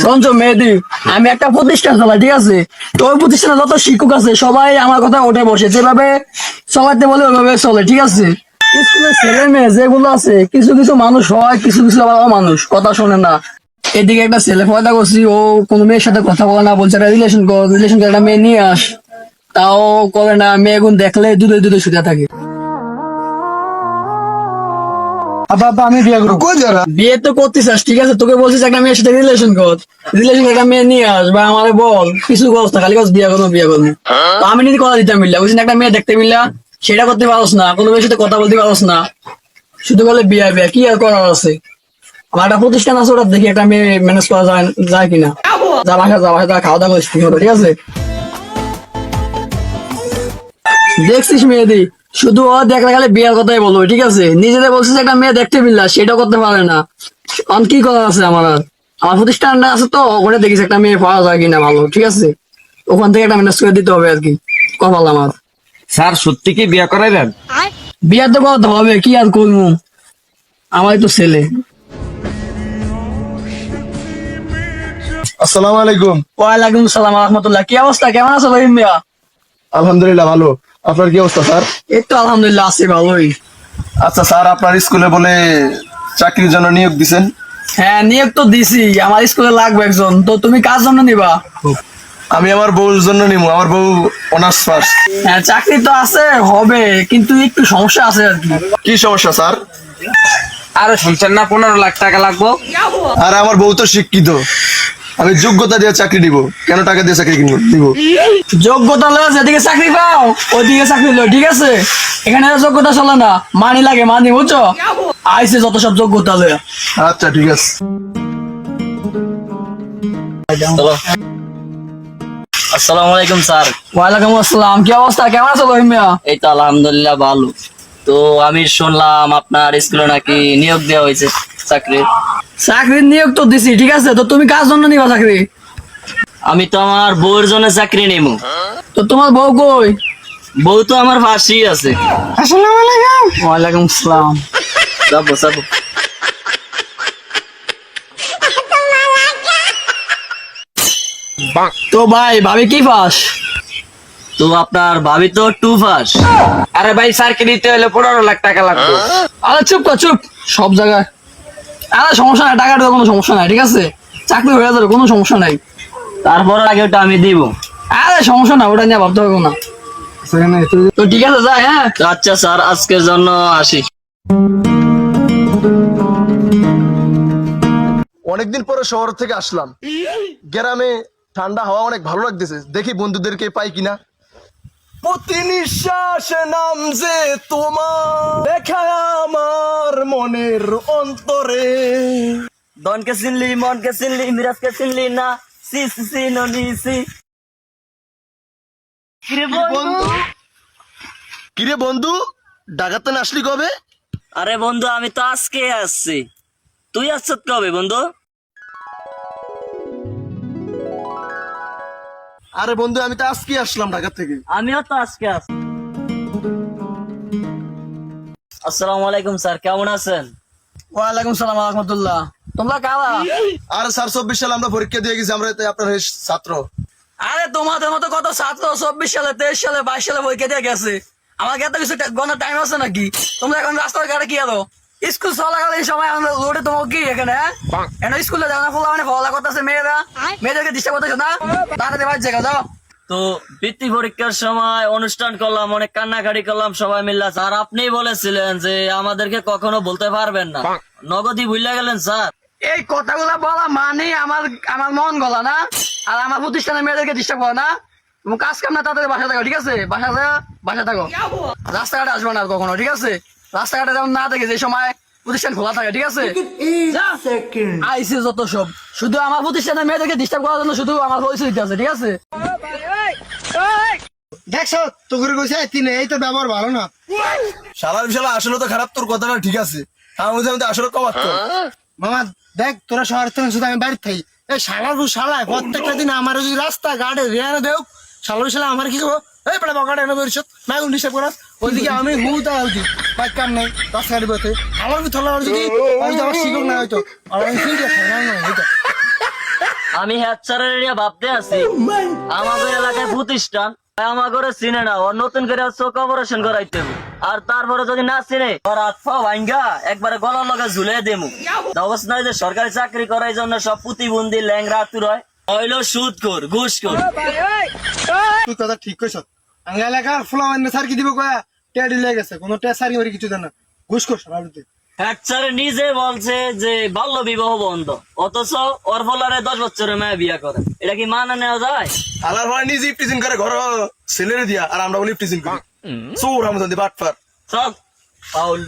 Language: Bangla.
শুনছো মেহেদি, আমি একটা প্রতিষ্ঠান চালাই, ঠিক আছে? তো ওই প্রতিষ্ঠানে যত শিক্ষক আছে সবাই আমার কথা ওঠে বসে, যেভাবে চলাতে বলে ওইভাবে চলে, ঠিক আছে? স্কুলের ছেলে মেয়ে যেগুলো আছে, কিছু কিছু মানুষ হয়, কিছু কিছু আবার অমানুষ, কথা শোনে না। এদিকে একটা ছেলে পয়দা করছি, ও কোনো মেয়ের সাথে কথা বলে না, বলছে একটা রিলেশন কর, রিলেশন করে একটা মেয়ে নিয়ে আস, তাও করে না। মেয়ে গুণ দেখলে দুধে দুধে শুতে থাকে। আব্বা আব্বা, আমি বিয়ে করবো। বিয়ে তো করতে চাস, ঠিক আছে? তোকে বলছিস একটা মেয়ের সাথে রিলেশন কর, রিলেশন একটা মেয়ে নিয়ে আস, বা আমারে বল কিছু ব্যবস্থা, খালি কাজ বিয়ে করবো বিয়ে করবো। তো আমি যদি কথা দিতাম মিললা, বুঝলি একটা মেয়ে দেখতে মিললা, সেটা করতে পারোস না, কোনো মেয়ের সাথে কথা বলতে পারোস না, শুধু বলে বিয়ে বিয়ে, কি আর করার আছে? আমার একটা প্রতিষ্ঠান আছে, ওটা দেখি একটা মেয়ে ম্যানেজ করা যায় যায় কিনা। যা খাওয়া দাওয়া করিস ঠিক মতো, ঠিক আছে? দেখছিস মেয়েদি, শুধু ও দেখলে গেলে বিয়ের কথাই বলবো, ঠিক আছে? নিজেদের বলছিস একটা মেয়ে দেখতে মিললা, সেটাও করতে পারে না। অন কি করার আছে আমার আর? আমার প্রতিষ্ঠানটা আছে তো, ওখানে দেখিস একটা মেয়ে পাওয়া যায় কিনা ভালো, ঠিক আছে? ওখান থেকে একটা ম্যানেজ করে দিতে হবে আর কি, কপাল আমার। স্যার সত্যি কি বিয়ে করাইবেন? বিয়ে তো করতে হবে, কি আর করবো, আমারই তো ছেলে। আসসালামু আলাইকুম। ওয়ালাইকুম সালাম রহমতুল্লাহ। কি অবস্থা, কেমন আছো রহিম মিয়া? আলহামদুলিল্লাহ ভালো। আপনার কি অবস্থা স্যার? এই তো আলহামদুলিল্লাহ আছি ভালোই। আচ্ছা স্যার, আপনার স্কুলে বলে চাকরির জন্য নিয়োগ দিছেন? হ্যাঁ, নিয়োগ তো দিছি, আমার স্কুলে লাগবে একজন, তো তুমি কার জন্য নিবা? আমি আমার বউর জন্য নিবো, আমার বউ অনার্স ফার্স্ট। হ্যাঁ, চাকরি তো আছে, হবে, কিন্তু একটু সমস্যা আছে আর কি। কি সমস্যা স্যার? আরে শুনছেন না, 15 লাখ টাকা লাগবো। আর আমার বউ তো শিক্ষিত, আমি যোগ্যতা দিয়ে চাকরি দিব, কেন টাকা দিয়ে চাকরি কিনবো দিব? যোগ্যতা লয় যেদিকে চাকরি পাও ওইদিকে চাকরি লয়, ঠিক আছে? এখানে যোগ্যতা চলে না, মানি লাগে, মানি, বুঝছো? আইসে যত সব যোগ্যতা লয়। আচ্ছা ঠিক আছে। আসসালামু আলাইকুম স্যার। ওয়ালাইকুম আসসালাম। কি অবস্থা, কেমন আছো রহিম মিয়া? এই তো আলহামদুলিল্লাহ ভালো। তো আমি শুনলাম আপনার স্কুলে নাকি নিয়োগ দেওয়া হয়েছে চাকরির। চাকরির নিয়োগ তো দিছি, ঠিক আছে, তো তুমি কার জন্য নিবা চাকরি? আমি তো আমার বউয়ের জন্য চাকরি নেব। তো তোমার বউ কই? বউ তো আমার পাশেই আছে। আসসালামু আলাইকুম। ওয়ালাইকুম আসসালাম। যাবো যাবো। তো ভাই ভাবি কি পাস? তো আপনার ভাবি তো 2 পাস। আরে ভাই স্যারকে দিতে হলে 15 লাখ টাকা লাগবে। আরে চুপ কর, চুপ, সব জায়গায়। আরে সমস্যা নাই, টাকাটা কোনো সমস্যা নাই, ঠিক আছে? চাকরি হয়ে যাবে, কোনো সমস্যা নাই। তারপর আগে ওটা আমি দিব। আরে সমস্যা না, ওটা নিয়ে ভাবতে হবে না। তো ঠিক আছে, যাই, হ্যাঁ। তো আচ্ছা স্যার, আজকের জন্য আসি। অনেকদিন পরে শহর থেকে আসলাম, গ্রামে ঠান্ডা হাওয়া অনেক ভালো লাগতেছে, দেখি বন্ধুদেরকে পাই কিনা। প্রতি নিঃশ্বাসে নাম যে তোমার, দেখা আমার মনের অন্তরে। দনকে চিনলি, মনকে চিনলি, মিরাজকে চিনলি না, সি সি সি ননি সি। কিরে বন্ধু, ঢাকাতে না আসলি কবে? আরে বন্ধু, আমি তো আজকে আসছি। তুই আসছ কবে বন্ধু? আরে বন্ধু, আমি তো আজকে আসলাম ঢাকা থেকে। আমিও তো আজকে আসছি। আসসালামু আলাইকুম স্যার, কেমন আছেন? ওয়ালাইকুম সালাম রহমতুল্লাহ। তোমরা কারা? আর স্যার 24 সালে আমরা পরীক্ষা দিয়ে গেছি, আমরা তাই আপনার ছাত্র। আরে তোমাদের মতো কত ছাত্র 24 সালে, 23 সালে, 22 সালে পরীক্ষা দিয়ে গেছে। আমার এত কিছু গণার টাইম আছে নাকি? তোমরা এখন রাস্তার ঘাটে কি আলো? স্কুল চলাকালীন সময় আমরা রোডে তোমাকে কি এখানে, হ্যাঁ? এখন স্কুলে যাও না, ফলা মানে ফলা করতেছে মেয়েরা, মেয়েদেরকে ডিস্টার্ব করতেছে না, তাড়াতাড়ি বাড়ি জায়গা যাও। তো বৃত্তি পরীক্ষার সময় অনুষ্ঠান করলাম, অনেক কান্নাকাটি করলাম সবাই মিল্লা। স্যার আপনিই বলেছিলেন যে আমাদেরকে কখনো বলতে পারবেন না, নগদই ভুলে গেলেন স্যার। এই কথাগুলা বলা মানে আমার আমার মন গলা না, আর আমার প্রতিষ্ঠানের মেয়েদেরকে ডিস্টার্ব করো না। তুমি কাজ কাম না, তাড়াতাড়ি বাসা থাকো, ঠিক আছে? বাসা থাকো, রাস্তাঘাটে আসবে না আর কখনো, ঠিক আছে? রাস্তাঘাটে যেমন না থাকে, যে সময় প্রতিষ্ঠান খোলা থাকে, ঠিক আছে? আইসে যত সব, শুধু আমার প্রতিষ্ঠানের মেয়েদেরকে ডিস্টার্ব করার জন্য শুধু আমার পরিচয় দিতে আছে, ঠিক আছে? দেখছো তো করে কইছে তিনে, এই তো ব্যবহার ভালো না। শালা বিশালা আসলে তো খারাপ, তোর কথাটা ঠিক আছে, আমি তো আসলে কমাত। মামা দেখ, তোরা শহর থেকে শুধু আমি বাড়িতে থাকি, এই শালার শালা প্রত্যেকটা দিন আমার যদি রাস্তা ঘাটে রেয়ানো দেও, শালার শালা আমার কি করবো? এই পেড়া বকাটা এনে ধরিস না, এখন ডিস্টার্ব করাস। ওইদিকে আমি হুদা হইতি বাইক কাম নাই, রাস্তাঘাটে বসে আমার কি থলা যদি আমার শিক্ষক না হয়তো, আর আমি ঠিক আছে হয়তো। আমি হেডচারের এরিয়া ভাবতে আছি আমাদের এলাকায় প্রতিষ্ঠান আমাকে চিনে না, ওর নতুন করে চোখ অপারেশন করাইতে হবে। আর তারপরে যদি না চিনে ওর হাত পা ভাঙ্গা একবারে গলার লগে ঝুলে দেবো। অবস্থা নয় যে সরকারি চাকরি করার জন্য সব প্রতিবন্ধী ল্যাংরা আতুর হয়, হইলো সুদ কর ঘুষ কর। তুই কথা ঠিক কইছ। আঙ্গা এলাকার ফুলা অন্য স্যার কি দিব কয়া টেডি লেগে গেছে, কোনো টেসারি ওরি কিছু জানা, ঘুষ কর সব আলুতে। হেডচারে নিজে বলছে যে বাল্য বিবাহ বন্ধ, অথচ ওর ফলারে 10 বছরের মেয়ে বিয়া করে, এটা কি মানে নেওয়া যায়? আলার ভাই নিজে ইফটিজিং করে ঘর ছেলেরে দিয়া, আর আমরা বলি ইফটিজিং করি। চোর আমাদের বাটপার। সব পাউল